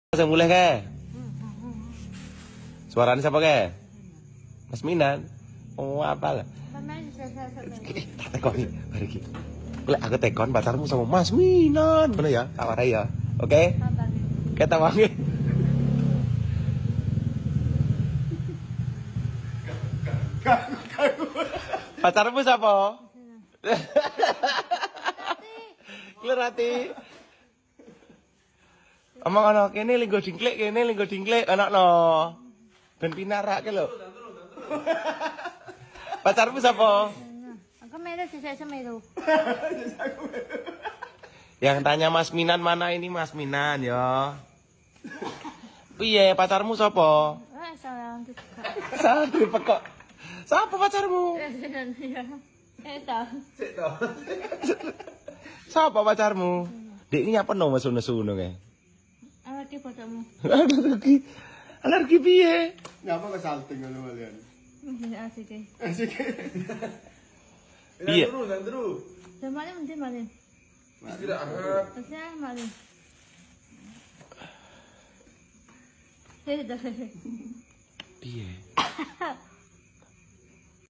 Langsung mulai ke? Suaranya siapa ke? Mas Minan. Oh apa lah? Tak tekon nih, mari kita. Lek aku tekon pacarmu sama Mas Minan, bener ya? Kawarai ya, oke? Kita wangi. Pacarmu siapa? Klerati. Omong ana kene linggo dingklik anak no. Ben pinarak ke lho. Pacarmu siapa? Aku meru saya semeru. Yang tanya Mas Minan mana ini Mas Minan ya. Piye pacarmu siapa? Salah untuk. Santri pekok. Siapa pacarmu? Siapa pacarmu? Dek ini apa no mesu-nesu kae? Alergi padamu. Alergi piye? Ngapa kesalting ngono kalian? Asik. Asik. Iya. Terus. Zamane mesti malin. Istirahat. Saya malin. Saya dah. Piye?